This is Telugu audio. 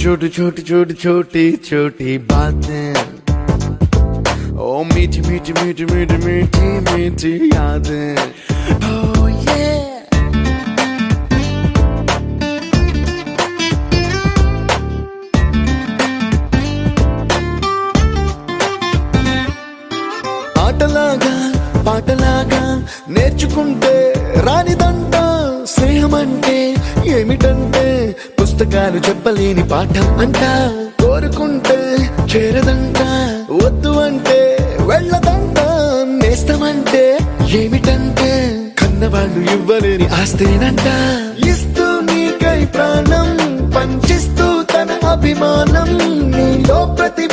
छोटी छोटी छोटी छोटी छोटी बातें, ओ मीठी मीठी मीठी मीठी मीठी मीठी यादें. Oh yeah. ఆటలాగా పాటలాగా నేర్చుకుంటే రానిదంట స్నేహం అంటే ఏమిటంటే పుస్తకాలు చెప్పలేని పాఠం అంట. కోరుకుంటే చేరదంట, వద్దు అంటే వెళ్ళదంట. నేస్తమంటే ఏమిటంటే కన్నవాళ్ళు ఇవ్వలేని ఆస్తేనంట. ఇస్తూ నీకై ప్రాణం పంచిస్తూ తన అభిమానం నీలో ప్రతి